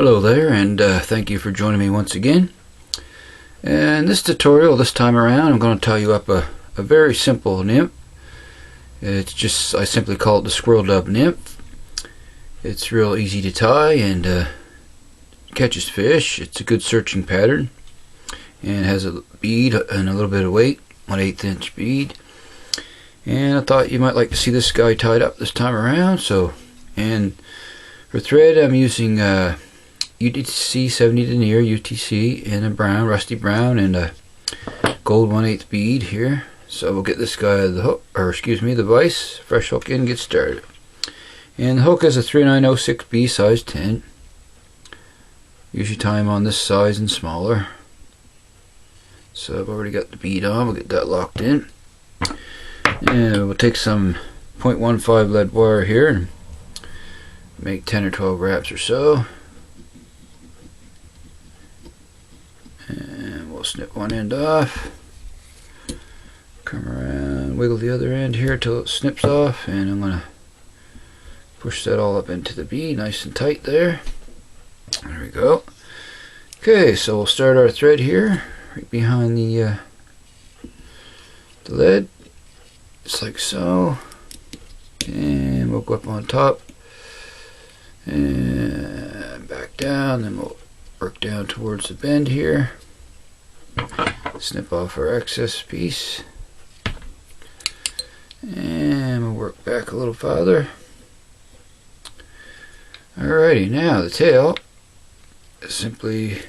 Hello there, and thank you for joining me once again. In this tutorial this time around, I'm going to tie you up a very simple nymph. I simply call it the Squirrel Dub Nymph. It's real easy to tie and catches fish. It's a good searching pattern and has a bead and a little bit of weight, 1/8 inch bead. And I thought you might like to see this guy tied up this time around. And for thread, I'm using UTC 70 denier UTC in a brown, rusty brown, and a gold 1/8 bead here. So we'll get this guy the hook, or excuse me, the vise, fresh hook in, get started. And the hook is a 3906B size 10. Usually tie them on this size and smaller. So I've already got the bead on. We'll get that locked in. And we'll take some 0.15 lead wire here and make 10 or 12 wraps or so. And we'll snip one end off. Come around, wiggle the other end here till it snips off, and I'm going to push that all up into the bead nice and tight there. There we go. Okay, so we'll start our thread here right behind the lead, just like so, and we'll go up on top and back down, then we'll work down towards the bend here, snip off our excess piece, and we'll work back a little farther. Alrighty, now the tail is simply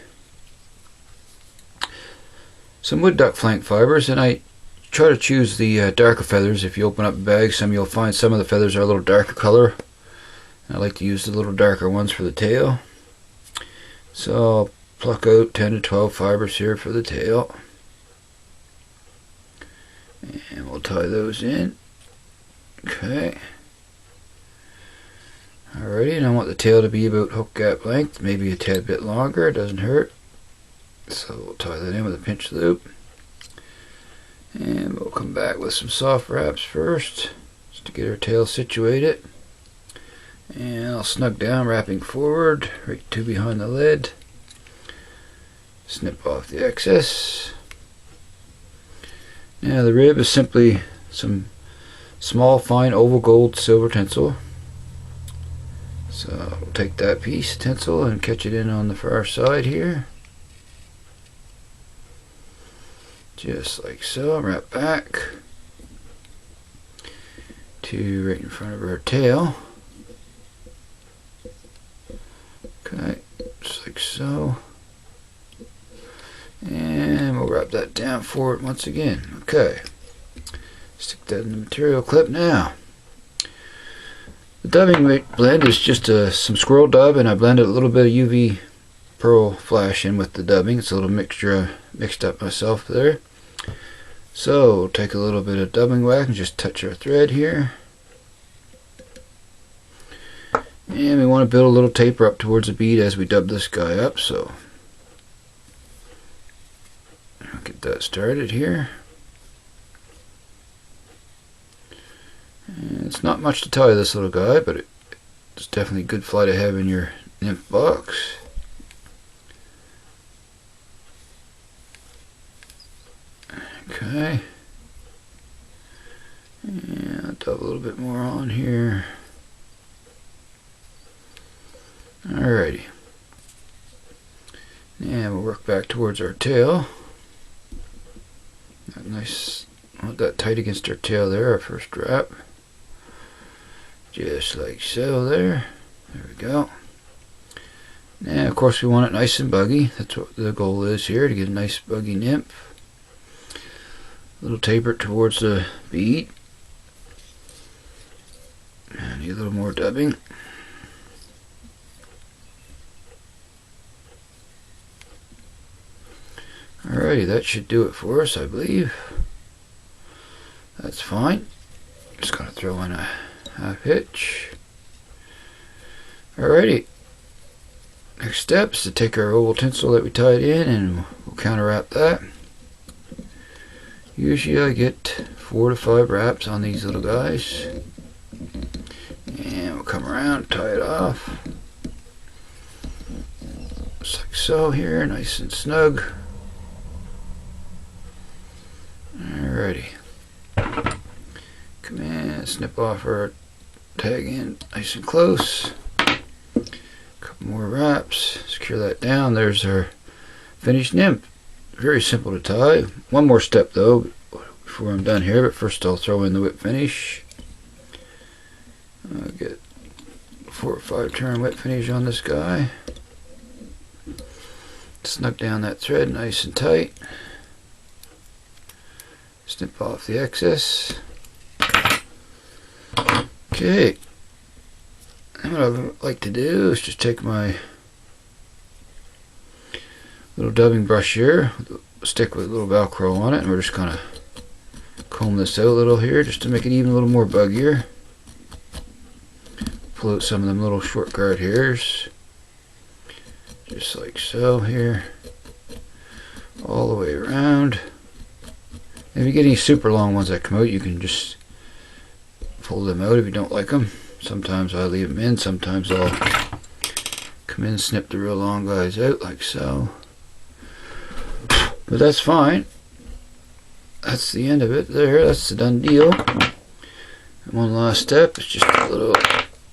some wood duck flank fibers, and I try to choose the darker feathers. If you open up a bag, you'll find some of the feathers are a little darker color. I like to use the little darker ones for the tail. So I'll pluck out 10 to 12 fibers here for the tail, and we'll tie those in. Okay. Alrighty, and I want the tail to be about hook gap length, maybe a tad bit longer, it doesn't hurt. So we'll tie that in with a pinch loop. And we'll come back with some soft wraps first, just to get our tail situated. And I'll snug down, wrapping forward, right to behind the lead. Snip off the excess. Now the rib is simply some small fine oval gold silver tinsel. So we'll take that piece of tinsel and catch it in on the far side here. Just like so, wrap back to right in front of our tail. Okay, just like so. And we'll wrap that down forward once again. Okay, stick that in the material clip now. The dubbing blend is just some squirrel dub, and I blended a little bit of UV pearl flash in with the dubbing. It's a little mixture I mixed up myself there. So we'll take a little bit of dubbing wax and just touch our thread here. And we want to build a little taper up towards the bead as we dub this guy up, so I'll get that started here. And it's not much to tie this little guy, but it's definitely a good fly to have in your nymph box. Okay. And I'll dub a little bit more on here. Alrighty. And we'll work back towards our tail. Nice, want that tight against our tail there, our first wrap. Just like so there. There we go. Now of course we want it nice and buggy. That's what the goal is here, to get a nice buggy nymph. A little taper towards the bead. And need a little more dubbing. Alrighty, that should do it for us, I believe. That's fine. Just gonna throw in a half hitch. Alrighty. Next step is to take our oval tinsel that we tied in, and we'll counter wrap that. Usually I get 4 to 5 wraps on these little guys. And we'll come around, tie it off. so here, nice and snug. Alrighty. Come in, snip off our tag in nice and close. Couple more wraps, secure that down. There's our finished nymph. Very simple to tie. One more step though before I'm done here, but first I'll throw in the whip finish. I'll get 4 or 5 turn whip finish on this guy. Snug down that thread nice and tight. Snip off the excess. Okay. And what I like to do is just take my little dubbing brush here, stick with a little Velcro on it, and we're just kind of comb this out a little here just to make it even a little more buggier. Pull out some of them little short guard hairs, just like so here, all the way around. If you get any super long ones that come out, you can just pull them out if you don't like them. Sometimes I leave them in, sometimes I'll come in and snip the real long guys out like so. But that's fine. That's the end of it there. That's the done deal. And one last step is just a little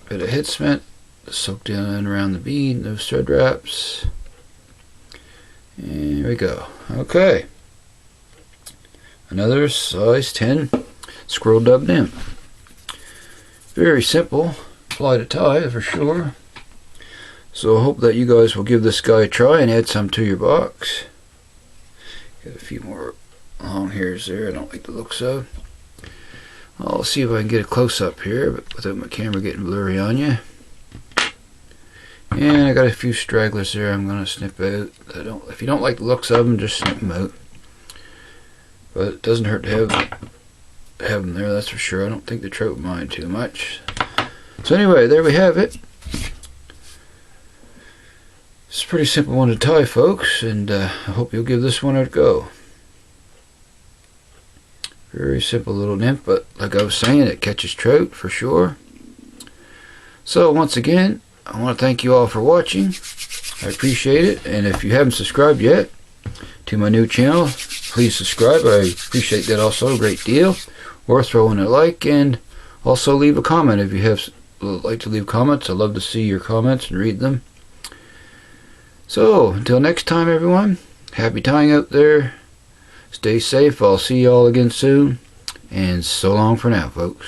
bit of head cement soaked down around the bead, those thread wraps. And here we go. Okay. Another size 10 Squirrel Dub Nymph. Very simple. Apply to tie for sure. So I hope that you guys will give this guy a try and add some to your box. Got a few more long hairs there I don't like the looks of. I'll see if I can get a close-up here, but without my camera getting blurry on you. And I got a few stragglers there I'm going to snip out. If you don't like the looks of them, just snip them out. But it doesn't hurt to have them there, that's for sure. I don't think the trout mind too much. So anyway, there we have it. It's a pretty simple one to tie, folks, and I hope you'll give this one a go. Very simple little nymph, but like I was saying, it catches trout for sure. So once again, I want to thank you all for watching. I appreciate it, and if you haven't subscribed yet to my new channel, please subscribe. I appreciate that also a great deal. Or throw in a like, and also leave a comment if you like to leave comments. I love to see your comments and read them. So until next time, everyone, happy tying out there. Stay safe. I'll see you all again soon, and so long for now, folks.